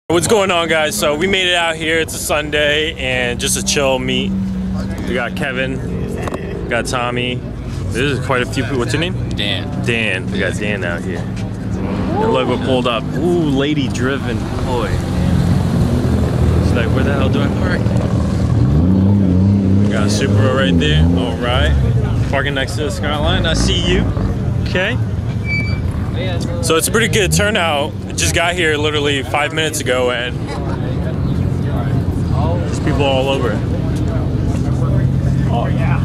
What's going on, guys? So we made it out here. It's a Sunday and just a chill meet. We got Kevin, we got Tommy. There's quite a few people. What's your name? Dan. Dan. We got Dan out here. And look, we're pulled up. Ooh, lady driven. Boy. She's like, where the hell do I park? We got a Subaru right there. All right. Parking next to the Skyline. I see you. Okay. So it's a pretty good turnout. Just got here literally 5 minutes ago and there's people all over. Oh yeah.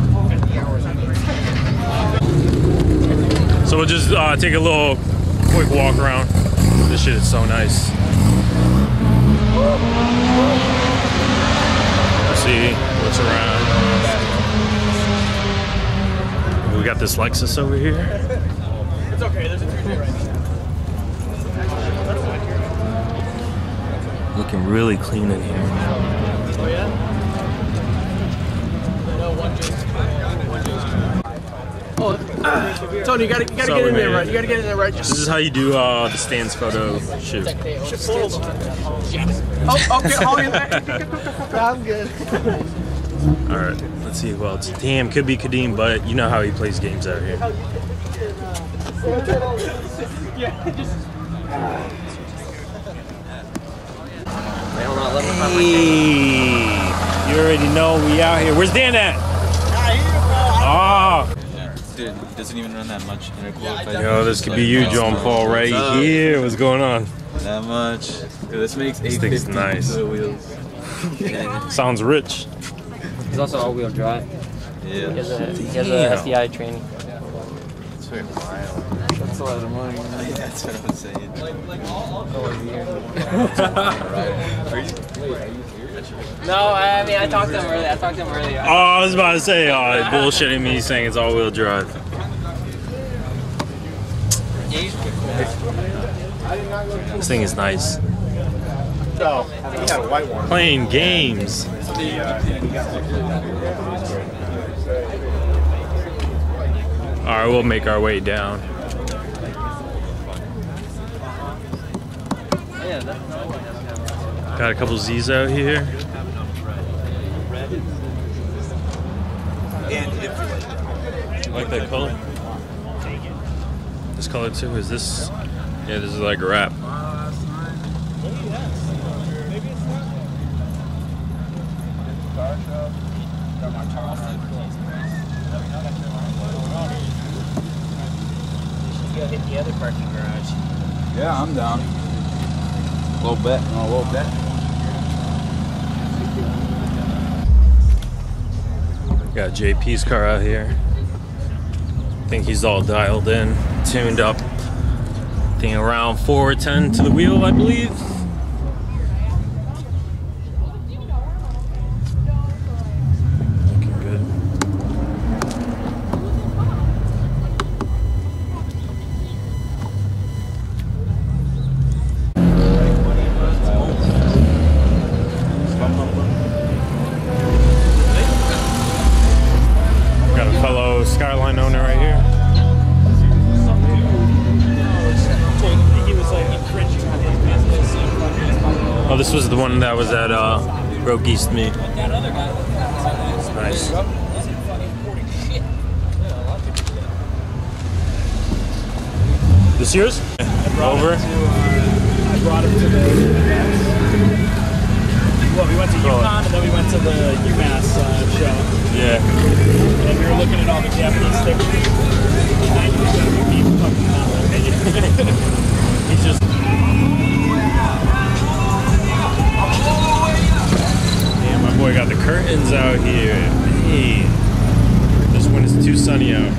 So we'll just take a little quick walk around. This shit is so nice. Let's see what's around. We got this Lexus over here. It's okay, there's a 3J right now. Looking really clean in here. Oh yeah? No, Oh, Tony, you gotta get in there right. You gotta get in there right. This is how you do the stands photo shoot. Oh, okay, hold it back. I'm good. Alright, let's see who else. Damn, could be Kadeem, but you know how he plays games out here. Hey, you already know we out here. Where's Dan at? Oh. Dude, he doesn't even run that much interquarter. Yo, this could be you, John Paul, right here. What's going on? That much. Dude, this makes 850. This thing's nice. Wheels. Yeah. Sounds rich. He's also all-wheel drive. Yeah. He has a SDI training. That's very wild. That's a lot of money. That's what I'm saying. No, I mean, I talked to him earlier. Oh, I was about to say, bullshitting me saying it's all-wheel drive. This thing is nice. No, he had a white one. Playing games. Alright, we'll make our way down. Got a couple Z's out here. I like that color. This color too. Is this? Yeah, this is like a wrap. Hit the other parking garage. Yeah, I'm down. A little bit. No, a little bit. Got JP's car out here. I think he's all dialed in, tuned up. I think around 410 to the wheel, I believe. Looking good. Got a fellow Skyline owner right here. Oh, this was the one that was at Broke East Meet. Nice. This yours? Over? I brought him to the Well, we went to UConn and then we went to the UMass show. Yeah. And we were looking at all the Japanese stickers. 90% of the people fucking not my opinion. He's just... Damn, my boy got the curtains out here. Hey. This one is too sunny out.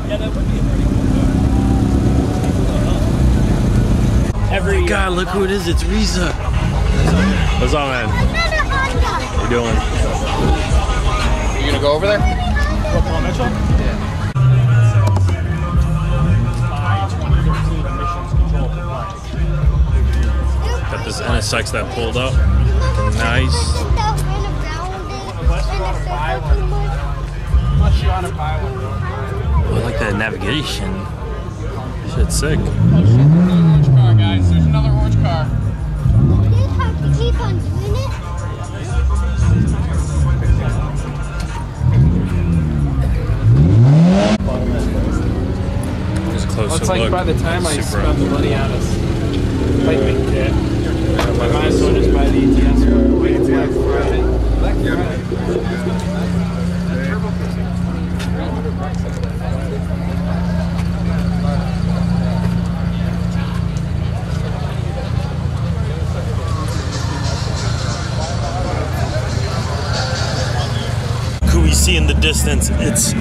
Yeah, that would be a pretty cool God, look who it is. It's Riza. What's up, man? How you doing? You gonna go over there? What, Paul Mitchell? Yeah. Got this NSX that pulled up. Nice. Oh, I like that navigation. Shit's sick. supposed It's to like look. by the time I Super spend the money on us, like, Yeah. I might as well just buy the ETS one. Wait, it's Black Friday. Black Friday. Could we see in the distance? It's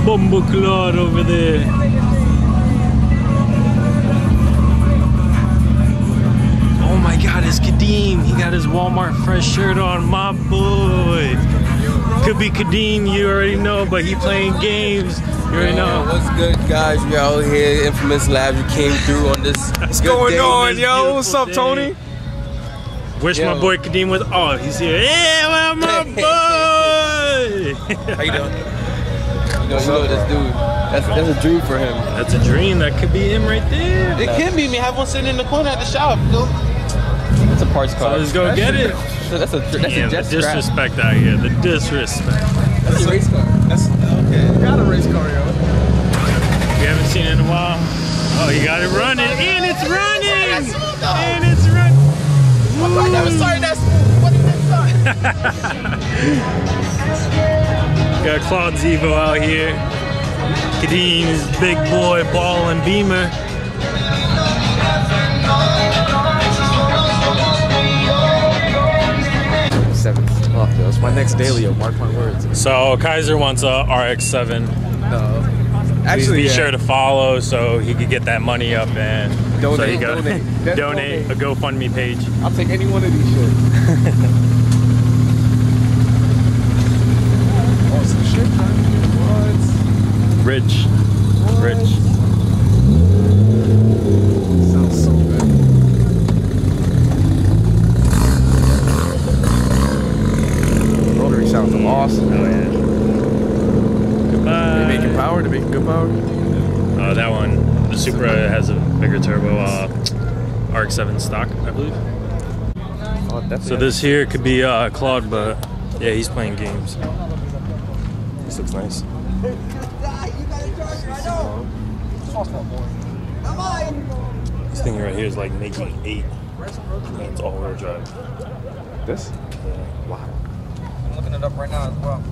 Bumbleclad over there. Oh my God, it's Kadeem. He got his Walmart fresh shirt on, my boy. Could be Kadeem, you already know, but he playing games. You already know. What's good, guys? We out here, Infamous Labs. You came through on this. What's going on, This yo? What's up, beautiful Tony? Wish my boy Kadeem was. Oh, he's here. Yeah, well, my boy. How you doing? You know this dude. That's a dream for him. That's a dream. That could be him right there. It can be me. Have one sitting in the corner at the shop. It's a parts So car. let's go get it. That's a Damn, the jet scrap. disrespect out here. The disrespect. That's a race car. That's okay. Got a race car, yo. We haven't seen it in a while. Oh, you got it running. And it's running. And it's running. I never started that smooth. What is that? Got Claude Zevo out here. Kadeem's big boy ball and beamer. Seventh. Oh, yo, it's my next daily, yo. Mark my words. So Kaiser wants a RX-7. No. Please Actually, be yeah. sure to follow so he could get that money up and so Donate, he go donate. That's donate a GoFundMe page. I'll take any one of these shit. Oh, some shit, man. What? Rich. Rich. Sounds so good. Rotary sounds awesome. Oh yeah. Goodbye. They making power? They making good power? That one, the Supra has a bigger turbo, RX-7 stock, I believe. Oh, definitely. So this here could be Claude, but yeah, he's playing games. This looks nice. This thing right here is like making 8. And it's all-wheel drive. This? Wow. I'm looking it up right now as well.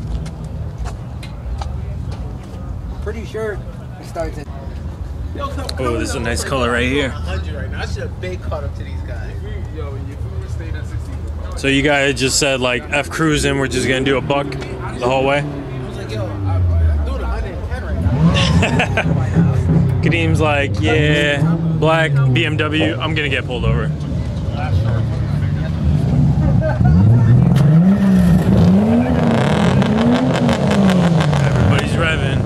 Pretty sure it starts at. Oh, this is a nice color right here. 100 right now. I should have big caught up to these guys. Yo, if we would have stayed at 60. So you guys just said like F cruising, we're just gonna do a buck the whole way? I was like, yo, I'm doing 110 right now. Kadeem's like, yeah, black BMW, I'm gonna get pulled over. Everybody's revving.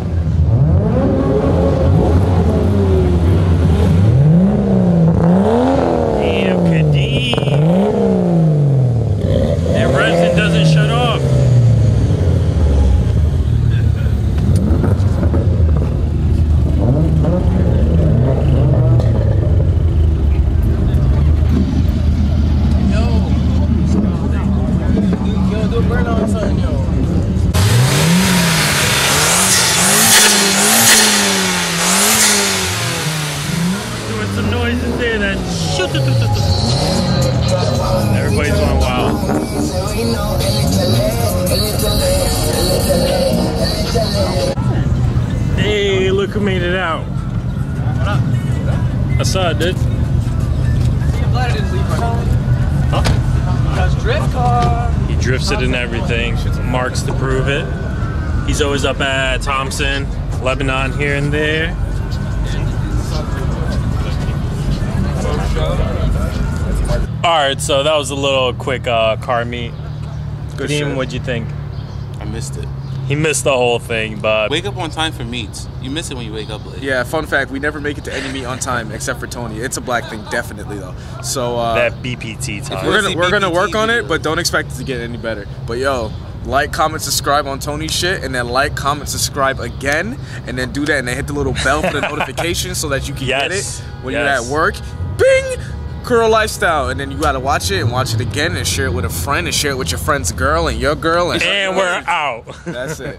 Damn, Kadeem. That resin doesn't shut off. Yo, do a burn on something, yo. Doing some noises there that shoot. Everybody's going wild. Hey, look who made it out. What up? I saw it, dude. I'm glad I didn't leave my car. Huh? That's drift car. He drifts it and everything. Marks to prove it. He's always up at Thompson, Lebanon here and there. Alright, so that was a little quick car meet. Good Kadeem, shit. what'd you think? I missed it. He missed the whole thing, but Wake up on time for meets. You miss it when you wake up late. Yeah, fun fact, we never make it to any meet on time except for Tony. It's a black thing, definitely though. So that BPT time. we're gonna BPT work on it, videos. but don't expect it to get any better. But yo, like, comment, subscribe on Tony's shit, and then like, comment, subscribe again, and then do that, and then hit the little bell for the notification so that you can get it Yes, when yes. you're at work. Bing! Curl Lifestyle, and then you gotta watch it and watch it again and share it with a friend and share it with your friend's girl and your girl and And we're out. that's it.